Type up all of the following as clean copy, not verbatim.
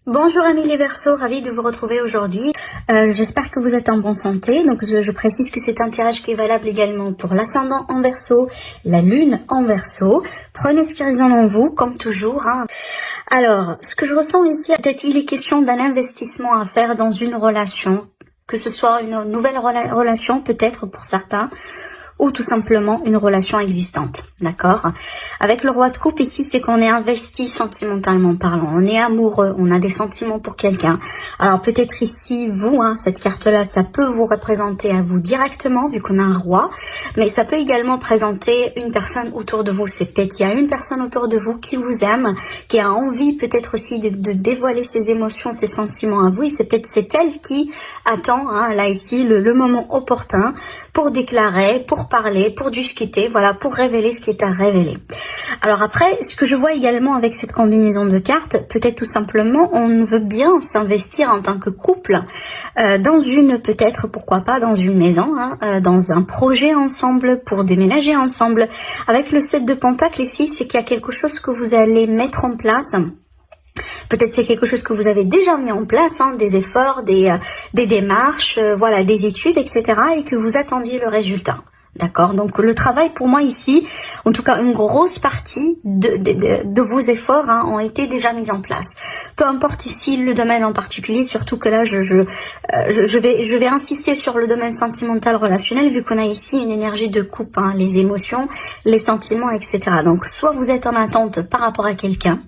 Bonjour amis les Verseaux, ravie de vous retrouver aujourd'hui. J'espère que vous êtes en bonne santé. Donc je précise que c'est un tirage qui est valable également pour l'ascendant en Verseau, la lune en Verseau. Prenez ce qui résonne en vous, comme toujours. Alors, ce que je ressens ici, peut-être il est question d'un investissement à faire dans une relation, que ce soit une nouvelle relation peut-être pour certains, ou tout simplement une relation existante, d'accord? Avec le roi de coupe ici, c'est qu'on est investi sentimentalement parlant, on est amoureux, on a des sentiments pour quelqu'un. Alors peut-être ici, vous, cette carte-là, ça peut vous représenter à vous directement, vu qu'on a un roi, mais ça peut également présenter une personne autour de vous. C'est peut-être, il y a une personne autour de vous qui vous aime, qui a envie peut-être aussi de dévoiler ses émotions, ses sentiments à vous, et c'est peut-être c'est elle qui attend, là ici, le moment opportun pour déclarer, pour parler, pour discuter, voilà, pour révéler ce qui est à révéler. Alors après, ce que je vois également avec cette combinaison de cartes, peut-être tout simplement, on veut bien s'investir en tant que couple dans une, peut-être, pourquoi pas, dans une maison, dans un projet ensemble, pour déménager ensemble. Avec le 7 de Pentacle ici, c'est qu'il y a quelque chose que vous allez mettre en place. Peut-être c'est quelque chose que vous avez déjà mis en place, des efforts, des démarches, voilà, des études, etc. et que vous attendiez le résultat. D'accord, donc le travail pour moi ici, en tout cas une grosse partie de vos efforts ont été déjà mis en place. Peu importe ici le domaine en particulier, surtout que là je vais insister sur le domaine sentimental relationnel vu qu'on a ici une énergie de coupe, les émotions, les sentiments, etc. Donc soit vous êtes en attente par rapport à quelqu'un,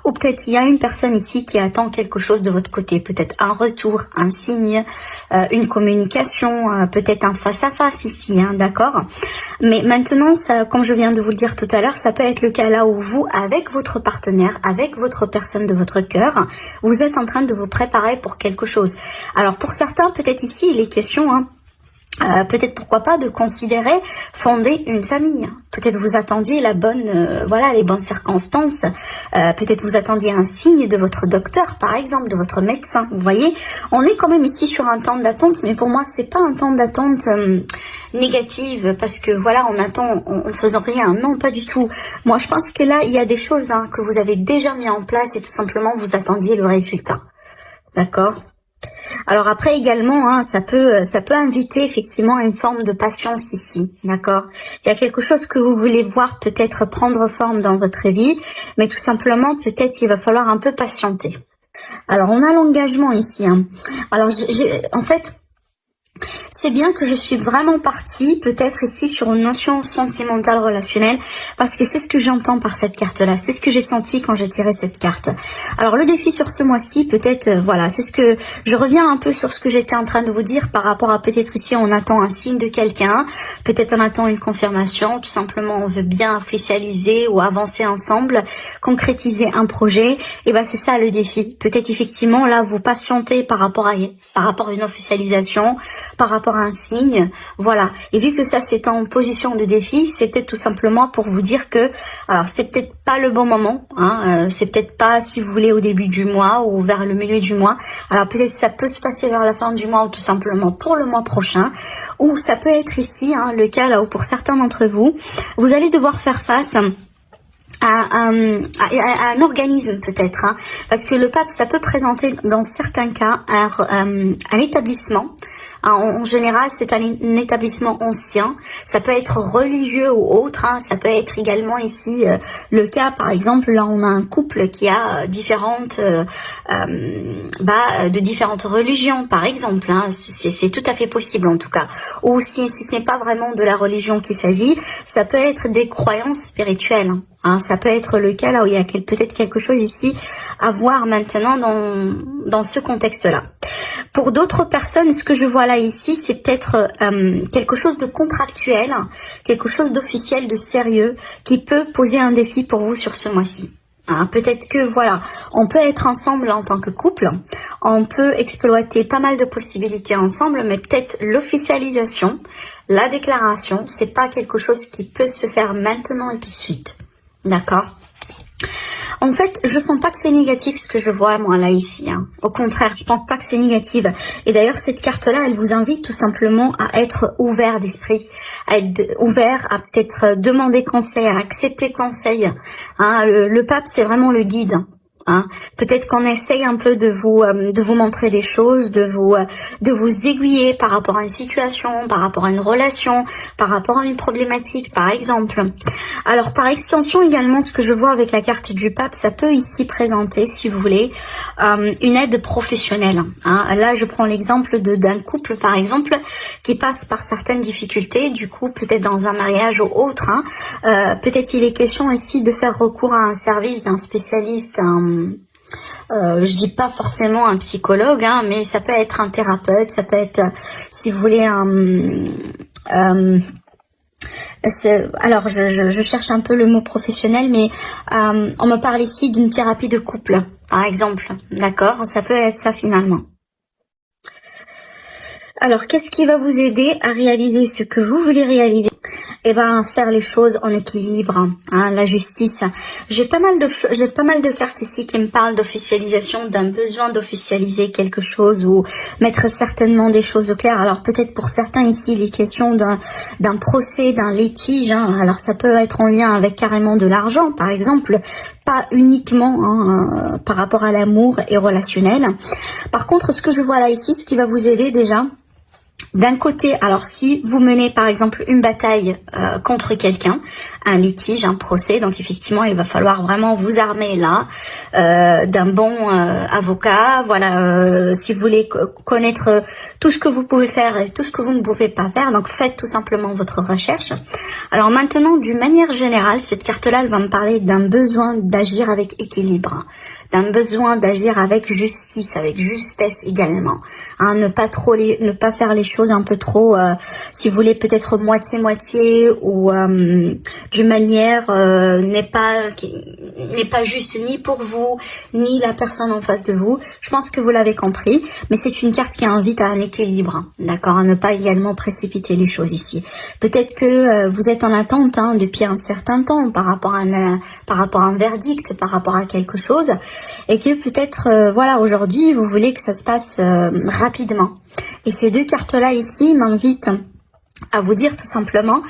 ou peut-être il y a une personne ici qui attend quelque chose de votre côté, peut-être un retour, un signe, une communication, peut-être un face-à-face ici, d'accord. Mais maintenant, ça, comme je viens de vous le dire tout à l'heure, ça peut être le cas là où vous, avec votre partenaire, avec votre personne de votre cœur, vous êtes en train de vous préparer pour quelque chose. Alors pour certains, peut-être ici, il est question, peut-être pourquoi pas de considérer fonder une famille. Peut-être vous attendiez la bonne, voilà, les bonnes circonstances. Peut-être vous attendiez un signe de votre docteur, par exemple, de votre médecin. Vous voyez, on est quand même ici sur un temps d'attente, mais pour moi c'est pas un temps d'attente négative parce que voilà, on attend en faisant rien. Non, pas du tout. Moi, je pense que là, il y a des choses que vous avez déjà mis en place et tout simplement vous attendiez le résultat. D'accord? Alors après également, ça peut inviter effectivement à une forme de patience ici, d'accord? Il y a quelque chose que vous voulez voir peut-être prendre forme dans votre vie, mais tout simplement peut-être il va falloir un peu patienter. Alors on a l'engagement ici. Alors en fait, c'est bien que je suis vraiment partie peut-être ici sur une notion sentimentale relationnelle parce que c'est ce que j'entends par cette carte-là. C'est ce que j'ai senti quand j'ai tiré cette carte. Alors le défi sur ce mois-ci, peut-être, voilà, c'est ce que je reviens un peu sur ce que j'étais en train de vous dire par rapport à peut-être ici on attend un signe de quelqu'un, peut-être on attend une confirmation, tout simplement on veut bien officialiser ou avancer ensemble, concrétiser un projet. Et ben c'est ça le défi. Peut-être effectivement là vous patientez par rapport à une officialisation, par rapport à un signe, voilà. Et vu que ça c'est en position de défi, c'est peut-être tout simplement pour vous dire que, alors c'est peut-être pas le bon moment, c'est peut-être pas si vous voulez au début du mois ou vers le milieu du mois. Alors peut-être ça peut se passer vers la fin du mois ou tout simplement pour le mois prochain, ou ça peut être ici le cas là où pour certains d'entre vous, vous allez devoir faire face à un organisme peut-être, parce que le pape ça peut présenter dans certains cas un établissement. En général, c'est un établissement ancien. Ça peut être religieux ou autre. Ça peut être également ici le cas, par exemple, là on a un couple qui a de différentes religions, par exemple. C'est tout à fait possible en tout cas. Ou si ce n'est pas vraiment de la religion qu'il s'agit, ça peut être des croyances spirituelles. Ça peut être le cas là où il y a peut-être quelque chose ici à voir maintenant dans ce contexte-là. Pour d'autres personnes, ce que je vois là ici, c'est peut-être quelque chose de contractuel, quelque chose d'officiel, de sérieux, qui peut poser un défi pour vous sur ce mois-ci. Peut-être que voilà, on peut être ensemble en tant que couple, on peut exploiter pas mal de possibilités ensemble, mais peut-être l'officialisation, la déclaration, c'est pas quelque chose qui peut se faire maintenant et tout de suite. D'accord? En fait, je sens pas que c'est négatif ce que je vois moi là ici. Au contraire, je pense pas que c'est négatif. Et d'ailleurs, cette carte-là, elle vous invite tout simplement à être ouvert d'esprit, à être ouvert, à peut-être demander conseil, à accepter conseil. Le pape, c'est vraiment le guide. Hein. Peut-être qu'on essaye un peu de vous montrer des choses, de vous aiguiller par rapport à une situation, par rapport à une relation, par rapport à une problématique, par exemple. Alors, par extension également, ce que je vois avec la carte du pape, ça peut ici présenter, si vous voulez, une aide professionnelle. Hein. Là, je prends l'exemple d'un couple, par exemple, qui passe par certaines difficultés, du coup, peut-être dans un mariage ou autre. Hein. Peut-être il est question ici de faire recours à un service d'un spécialiste, je dis pas forcément un psychologue, hein, mais ça peut être un thérapeute, ça peut être, si vous voulez, alors je cherche un peu le mot professionnel, mais on me parle ici d'une thérapie de couple, par exemple, d'accord? Ça peut être ça finalement. Alors, qu'est-ce qui va vous aider à réaliser ce que vous voulez réaliser? Eh ben, faire les choses en équilibre, hein, la justice. J'ai pas mal de cartes ici qui me parlent d'officialisation, d'un besoin d'officialiser quelque chose ou mettre certainement des choses au clair. Alors, peut-être pour certains ici, il est question d'un procès, d'un litige. Hein. Alors, ça peut être en lien avec carrément de l'argent, par exemple, pas uniquement hein, par rapport à l'amour et relationnel. Par contre, ce que je vois là ici, ce qui va vous aider déjà, d'un côté, alors si vous menez par exemple une bataille contre quelqu'un, un litige, un procès, donc effectivement il va falloir vraiment vous armer là d'un bon avocat, voilà, si vous voulez connaître tout ce que vous pouvez faire et tout ce que vous ne pouvez pas faire, donc faites tout simplement votre recherche. Alors maintenant, d'une manière générale, cette carte-là, elle va me parler d'un besoin d'agir avec équilibre, d'un besoin d'agir avec justice, avec justesse également, hein, ne pas faire les choses un peu trop, si vous voulez, peut-être moitié-moitié ou d'une manière n'est pas juste ni pour vous, ni la personne en face de vous. Je pense que vous l'avez compris, mais c'est une carte qui invite à un équilibre, d'accord, à ne pas également précipiter les choses ici. Peut-être que vous êtes en attente hein, depuis un certain temps par rapport à un verdict, par rapport à quelque chose, et que peut-être, voilà, aujourd'hui, vous voulez que ça se passe rapidement. Et ces deux cartes-là ici m'invitent à vous dire tout simplement,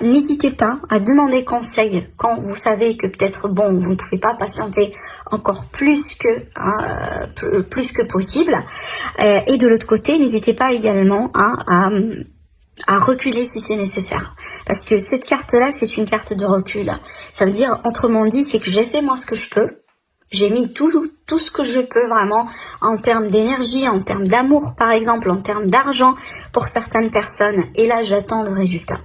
n'hésitez pas à demander conseil quand vous savez que peut-être, bon, vous ne pouvez pas patienter encore plus que possible. Et de l'autre côté, n'hésitez pas également à reculer si c'est nécessaire. Parce que cette carte-là, c'est une carte de recul. Ça veut dire, autrement dit, c'est que j'ai fait moi ce que je peux. J'ai mis tout ce que je peux vraiment en termes d'énergie, en termes d'amour par exemple, en termes d'argent pour certaines personnes. Et là, j'attends le résultat.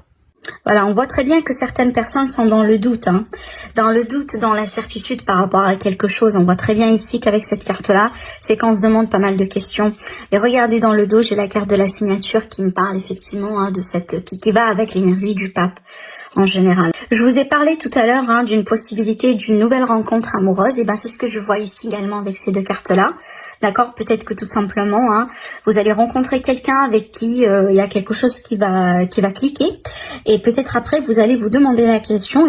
Voilà, on voit très bien que certaines personnes sont dans le doute, hein. Dans le doute, dans l'incertitude par rapport à quelque chose. On voit très bien ici qu'avec cette carte-là, c'est qu'on se demande pas mal de questions. Et regardez dans le dos, j'ai la carte de la signature qui me parle effectivement hein, de qui va avec l'énergie du pape en général. Je vous ai parlé tout à l'heure hein, d'une possibilité d'une nouvelle rencontre amoureuse. Et c'est ce que je vois ici également avec ces deux cartes-là. D'accord, peut-être que tout simplement, hein, vous allez rencontrer quelqu'un avec qui il y a quelque chose qui va cliquer, et peut-être après vous allez vous demander la question,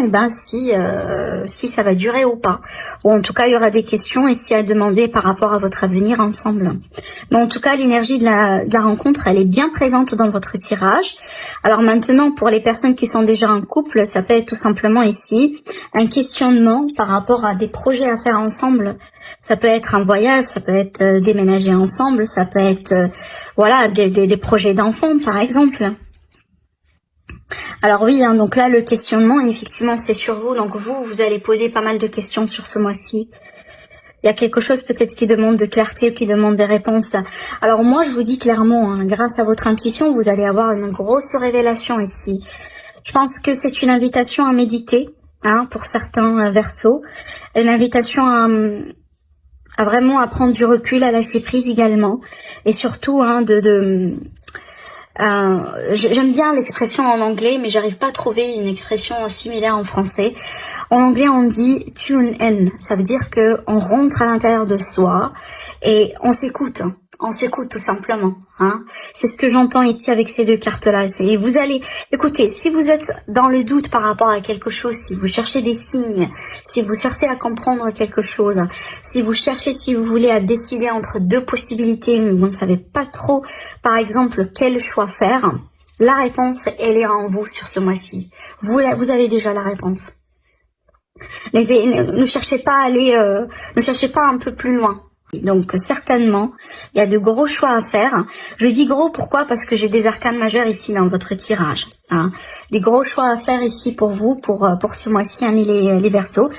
si ça va durer ou pas, ou en tout cas il y aura des questions ici à demander par rapport à votre avenir ensemble. Mais en tout cas, l'énergie de la rencontre, elle est bien présente dans votre tirage. Alors maintenant, pour les personnes qui sont déjà en couple, ça peut être tout simplement ici un questionnement par rapport à des projets à faire ensemble. Ça peut être un voyage, ça peut être déménager ensemble, ça peut être voilà des projets d'enfants par exemple. Alors oui, hein, donc là le questionnement effectivement c'est sur vous, donc vous allez poser pas mal de questions sur ce mois-ci. Il y a quelque chose peut-être qui demande de clarté, qui demande des réponses. Alors moi je vous dis clairement, hein, grâce à votre intuition, vous allez avoir une grosse révélation ici. Je pense que c'est une invitation à méditer, hein, pour certains Verseaux, une invitation à vraiment à prendre du recul, à lâcher prise également, et surtout hein, j'aime bien l'expression en anglais, mais j'arrive pas à trouver une expression similaire en français. En anglais, on dit tune in. Ça veut dire que on rentre à l'intérieur de soi et on s'écoute. On s'écoute tout simplement. Hein. C'est ce que j'entends ici avec ces deux cartes-là. Et vous allez, écoutez, si vous êtes dans le doute par rapport à quelque chose, si vous cherchez des signes, si vous cherchez à comprendre quelque chose, si vous cherchez, si vous voulez, à décider entre deux possibilités, mais vous ne savez pas trop, par exemple, quel choix faire, la réponse, elle est en vous sur ce mois-ci. Vous avez déjà la réponse. Ne cherchez pas à aller, ne cherchez pas un peu plus loin. Donc certainement, il y a de gros choix à faire. Je dis gros pourquoi? Parce que j'ai des arcanes majeures ici dans votre tirage. Hein. Des gros choix à faire ici pour vous, pour ce mois-ci, hein, les Verseaux.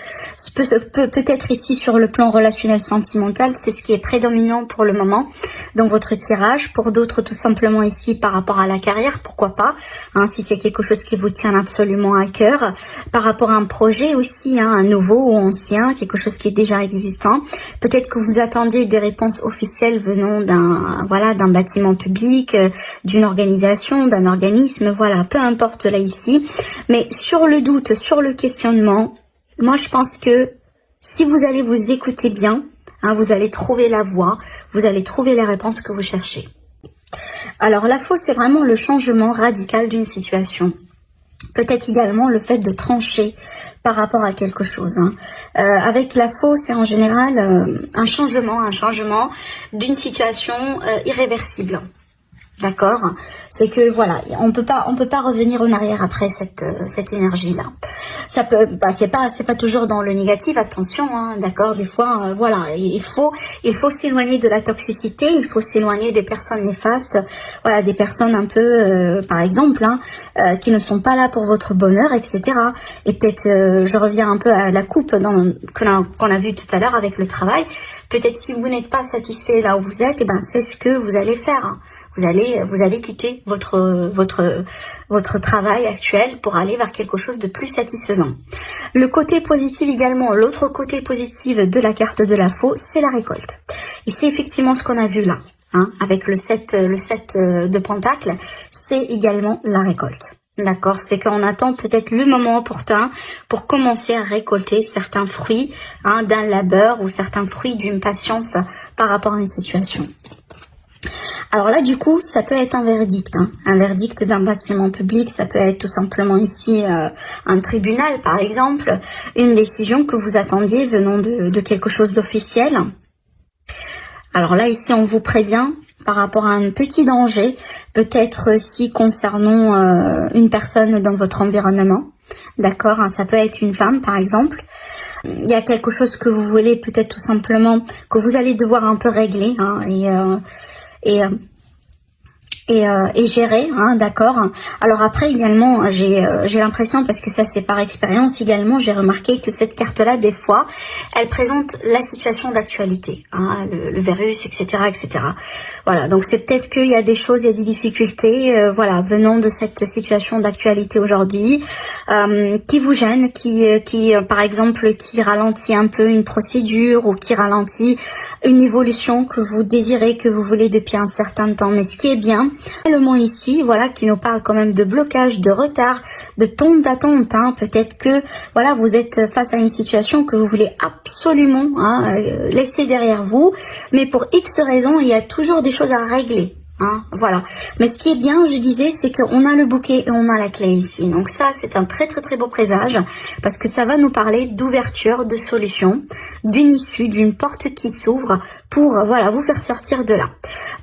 Peut-être ici sur le plan relationnel sentimental, c'est ce qui est prédominant pour le moment dans votre tirage. Pour d'autres, tout simplement ici par rapport à la carrière, pourquoi pas, hein, si c'est quelque chose qui vous tient absolument à cœur. Par rapport à un projet aussi, hein, un nouveau ou ancien, quelque chose qui est déjà existant. Peut-être que vous attendez des réponses officielles venant d'un bâtiment public, d'une organisation, d'un organisme, voilà, peu importe là ici. Mais sur le doute, sur le questionnement, moi je pense que si vous allez vous écouter bien, hein, vous allez trouver la voie, vous allez trouver les réponses que vous cherchez. Alors la fausse, c'est vraiment le changement radical d'une situation. Peut-être également le fait de trancher par rapport à quelque chose. Hein. Avec la fausse, c'est en général un changement d'une situation irréversible. D'accord, c'est que voilà, on peut pas revenir en arrière après cette énergie là. Ça peut, c'est pas toujours dans le négatif, attention, hein, d'accord. Des fois, voilà, il faut s'éloigner de la toxicité, il faut s'éloigner des personnes néfastes, voilà, des personnes un peu, par exemple, hein, qui ne sont pas là pour votre bonheur, etc. Et peut-être, je reviens un peu à la coupe qu'on a vu tout à l'heure avec le travail. Peut-être si vous n'êtes pas satisfait là où vous êtes, et ben c'est ce que vous allez faire. Hein. Vous allez quitter votre travail actuel pour aller vers quelque chose de plus satisfaisant. Le côté positif également, l'autre côté positif de la carte de la faux, c'est la récolte. Et c'est effectivement ce qu'on a vu là, hein, avec le 7 de Pentacle, c'est également la récolte. D'accord, c'est qu'on attend peut-être le moment opportun pour commencer à récolter certains fruits, hein, d'un labeur ou certains fruits d'une patience par rapport à une situation. Alors là, du coup, ça peut être un verdict, hein. Un verdict d'un bâtiment public, ça peut être tout simplement ici un tribunal, par exemple, une décision que vous attendiez venant de quelque chose d'officiel. Alors là, ici, on vous prévient par rapport à un petit danger, peut-être aussi concernant une personne dans votre environnement. D'accord, hein, ça peut être une femme, par exemple. Il y a quelque chose que vous voulez peut-être tout simplement, que vous allez devoir un peu régler, hein, et gérer, hein, d'accord. Alors après également, j'ai l'impression, parce que ça c'est par expérience également, j'ai remarqué que cette carte-là, des fois, elle présente la situation d'actualité, hein, le virus, etc., etc. Voilà, donc c'est peut-être qu'il y a des choses, il y a des difficultés, voilà, venant de cette situation d'actualité aujourd'hui, qui vous gêne, qui par exemple, qui ralentit un peu une procédure ou qui ralentit une évolution que vous désirez, que vous voulez depuis un certain temps. Mais ce qui est bien, le mot ici, voilà, qui nous parle quand même de blocage, de retard, de temps d'attente, hein. Peut-être que, voilà, vous êtes face à une situation que vous voulez absolument, hein, laisser derrière vous, mais pour X raisons, il y a toujours des choses à régler. Hein, voilà. Mais ce qui est bien, je disais, c'est qu'on a le bouquet et on a la clé ici. Donc ça, c'est un très très très beau présage parce que ça va nous parler d'ouverture, de solution, d'une issue, d'une porte qui s'ouvre pour, voilà, vous faire sortir de là.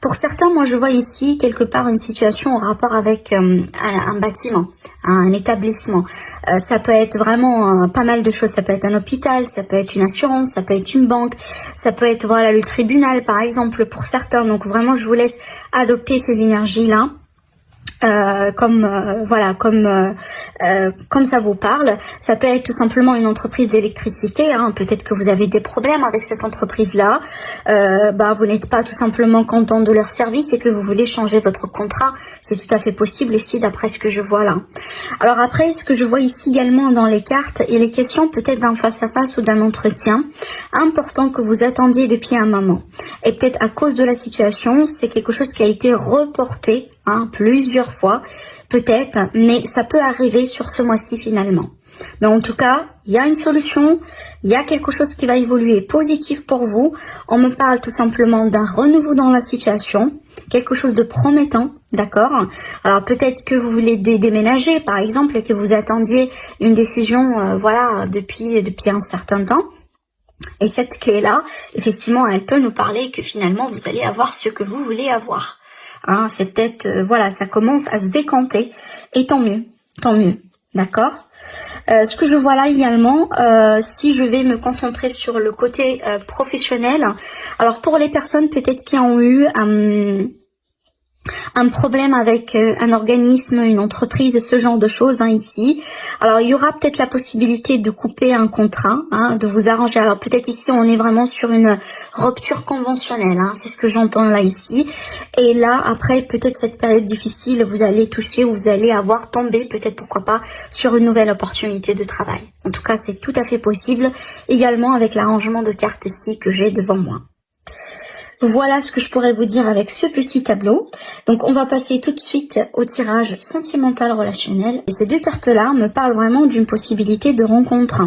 Pour certains, moi, je vois ici quelque part une situation en rapport avec un bâtiment, un établissement. Ça peut être vraiment pas mal de choses. Ça peut être un hôpital, ça peut être une assurance, ça peut être une banque, ça peut être, voilà, le tribunal, par exemple, pour certains. Donc vraiment, je vous laisse adopter ces énergies-là. Voilà, comme ça vous parle. Ça peut être tout simplement une entreprise d'électricité, hein. Peut-être que vous avez des problèmes avec cette entreprise-là, vous n'êtes pas tout simplement content de leur service et que vous voulez changer votre contrat. C'est tout à fait possible ici d'après ce que je vois là. Alors après, ce que je vois ici également dans les cartes, il est question peut-être d'un face-à-face ou d'un entretien important que vous attendiez depuis un moment. Et peut-être à cause de la situation, c'est quelque chose qui a été reporté, hein, plusieurs fois, peut-être, mais ça peut arriver sur ce mois-ci finalement. Mais en tout cas, il y a une solution, il y a quelque chose qui va évoluer positif pour vous. On me parle tout simplement d'un renouveau dans la situation, quelque chose de promettant, d'accord. Alors peut-être que vous voulez déménager, par exemple, et que vous attendiez une décision, voilà, depuis un certain temps. Et cette clé-là, effectivement, elle peut nous parler que finalement, vous allez avoir ce que vous voulez avoir. Hein, c'est peut-être, voilà, ça commence à se décanter, et tant mieux, d'accord. Ce que je vois là également, si je vais me concentrer sur le côté professionnel, alors pour les personnes peut-être qui ont eu un problème avec un organisme, une entreprise, ce genre de choses ici. Alors il y aura peut-être la possibilité de couper un contrat, de vous arranger. Alors peut-être ici on est vraiment sur une rupture conventionnelle, c'est ce que j'entends là ici. Et là après peut-être cette période difficile, vous allez toucher ou vous allez avoir tombé peut-être pourquoi pas sur une nouvelle opportunité de travail. En tout cas c'est tout à fait possible, également avec l'arrangement de cartes ici que j'ai devant moi. Voilà ce que je pourrais vous dire avec ce petit tableau. Donc on va passer tout de suite au tirage sentimental relationnel. Et ces deux cartes-là me parlent vraiment d'une possibilité de rencontre.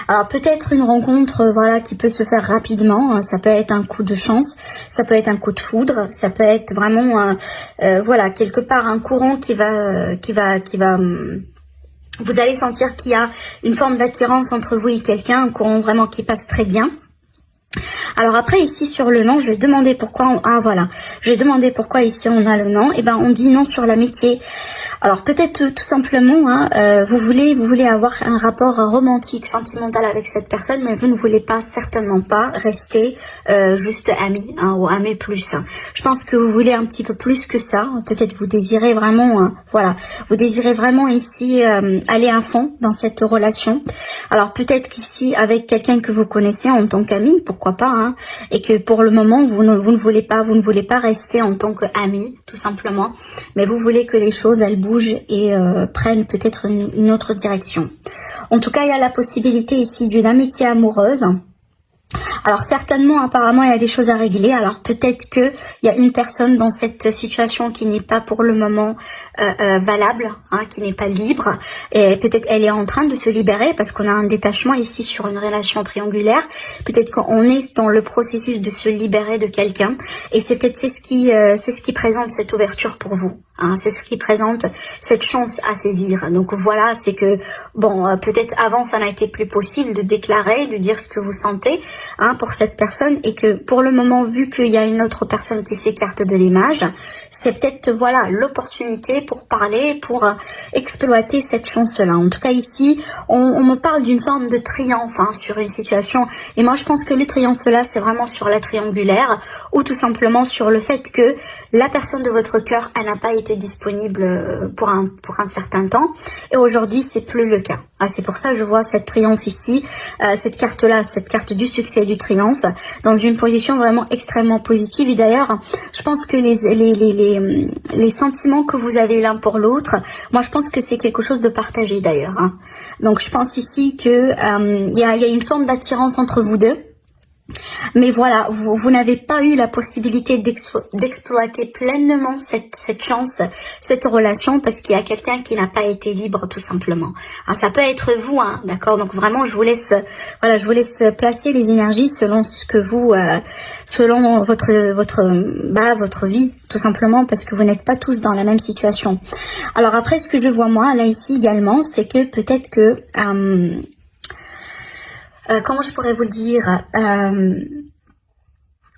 Alors peut-être une rencontre voilà qui peut se faire rapidement. Ça peut être un coup de chance, ça peut être un coup de foudre, ça peut être vraiment voilà quelque part un courant qui va vous allez sentir qu'il y a une forme d'attirance entre vous et quelqu'un, un courant vraiment qui passe très bien. Alors après ici sur le nom, je vais demander pourquoi voilà, je vais demander pourquoi ici on a le nom. Et ben on dit non sur l'amitié. Alors peut-être tout simplement, vous voulez avoir un rapport romantique, sentimental avec cette personne, mais vous ne voulez pas, certainement pas, rester juste amis ou amis plus. Je pense que vous voulez un petit peu plus que ça. Peut-être vous désirez vraiment, voilà, vous désirez vraiment ici aller à fond dans cette relation. Alors peut-être qu'ici avec quelqu'un que vous connaissez en tant qu'ami, pourquoi pas, et que pour le moment vous ne voulez pas rester en tant qu'ami, tout simplement, mais vous voulez que les choses elles bougent et prennent peut-être une autre direction. En tout cas, il y a la possibilité ici d'une amitié amoureuse. Alors certainement, apparemment, il y a des choses à régler. Alors peut-être qu'il y a une personne dans cette situation qui n'est pas pour le moment valable, qui n'est pas libre. Et peut-être elle est en train de se libérer parce qu'on a un détachement ici sur une relation triangulaire. Peut-être qu'on est dans le processus de se libérer de quelqu'un. Et c'est peut-être c'est ce qui présente cette ouverture pour vous. C'est ce qui présente cette chance à saisir. Donc voilà, c'est que bon, peut-être avant ça n'a été plus possible de déclarer, de dire ce que vous sentez pour cette personne, et que pour le moment, vu qu'il y a une autre personne qui s'écarte de l'image, c'est peut-être voilà l'opportunité pour parler, pour exploiter cette chance-là. En tout cas ici, on me parle d'une forme de triomphe sur une situation, et moi je pense que le triomphe là, c'est vraiment sur la triangulaire, ou tout simplement sur le fait que la personne de votre cœur, elle n'a pas été disponible pour un certain temps, et aujourd'hui c'est plus le cas. C'est pour ça que je vois cette triomphe ici, cette carte là, cette carte du succès et du triomphe, dans une position vraiment extrêmement positive. Et d'ailleurs, je pense que les sentiments que vous avez l'un pour l'autre, moi je pense que c'est quelque chose de partagé d'ailleurs. Donc je pense ici que il y a une forme d'attirance entre vous deux. Mais voilà, vous n'avez pas eu la possibilité d'exploiter pleinement cette chance, cette relation, parce qu'il y a quelqu'un qui n'a pas été libre, tout simplement. Ça peut être vous, d'accord. Donc vraiment, je vous laisse placer les énergies selon ce que vous, selon votre vie, tout simplement, parce que vous n'êtes pas tous dans la même situation. Alors après, ce que je vois moi là ici également, c'est que peut-être que comment je pourrais vous le dire,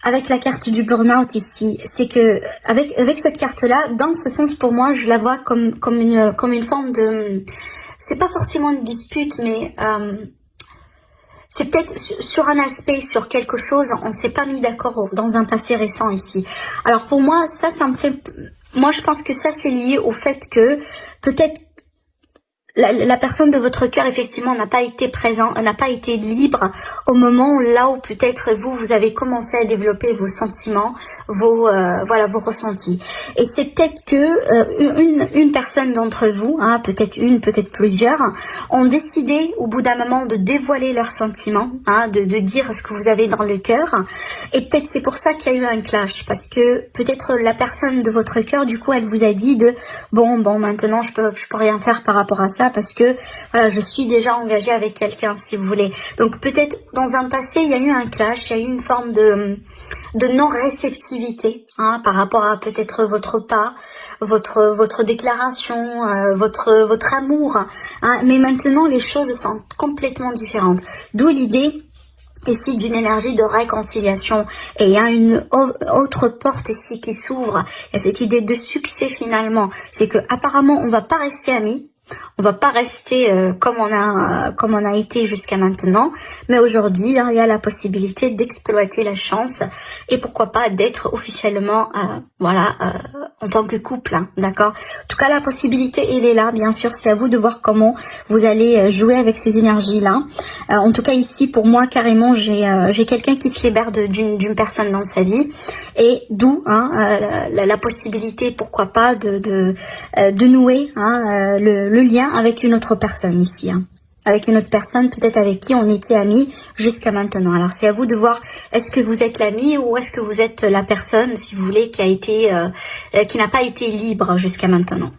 avec la carte du burn-out ici, c'est que avec cette carte-là, dans ce sens pour moi, je la vois comme une forme de, c'est pas forcément une dispute, mais c'est peut-être sur un aspect, sur quelque chose, on ne s'est pas mis d'accord dans un passé récent ici. Alors pour moi, ça me fait, moi je pense que ça c'est lié au fait que peut-être la personne de votre cœur, effectivement, n'a pas été présente, n'a pas été libre au moment là où peut-être vous avez commencé à développer vos sentiments, vos ressentis. Et c'est peut-être que une personne d'entre vous, peut-être une, peut-être plusieurs, ont décidé au bout d'un moment de dévoiler leurs sentiments, de dire ce que vous avez dans le cœur. Et peut-être c'est pour ça qu'il y a eu un clash, parce que peut-être la personne de votre cœur, du coup, elle vous a dit de bon maintenant je peux rien faire par rapport à ça, parce que voilà, je suis déjà engagée avec quelqu'un, si vous voulez. Donc peut-être dans un passé il y a eu un clash, il y a eu une forme de non-réceptivité par rapport à peut-être votre pas, votre déclaration, votre amour, mais maintenant les choses sont complètement différentes, d'où l'idée ici d'une énergie de réconciliation. Et il y a une autre porte ici qui s'ouvre, et cette idée de succès finalement, c'est que apparemment on va pas rester amis, On va pas rester comme on a été jusqu'à maintenant, mais aujourd'hui, hein, il y a la possibilité d'exploiter la chance et pourquoi pas d'être officiellement, en tant que couple, hein, d'accord. En tout cas, la possibilité, elle est là, bien sûr. C'est à vous de voir comment vous allez jouer avec ces énergies-là. En tout cas, ici, pour moi, carrément, j'ai quelqu'un qui se libère d'une personne dans sa vie, et d'où la possibilité, pourquoi pas, de nouer le lien avec une autre personne ici, hein. Avec une autre personne peut-être avec qui on était amis jusqu'à maintenant. Alors c'est à vous de voir, est-ce que vous êtes l'ami ou est-ce que vous êtes la personne, si vous voulez, qui n'a pas été libre jusqu'à maintenant.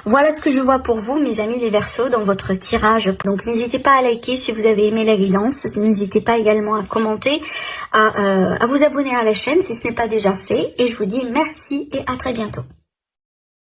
Voilà ce que je vois pour vous, mes amis les Verseaux, dans votre tirage. Donc n'hésitez pas à liker si vous avez aimé la guidance. N'hésitez pas également à commenter, à vous abonner à la chaîne si ce n'est pas déjà fait. Et je vous dis merci et à très bientôt.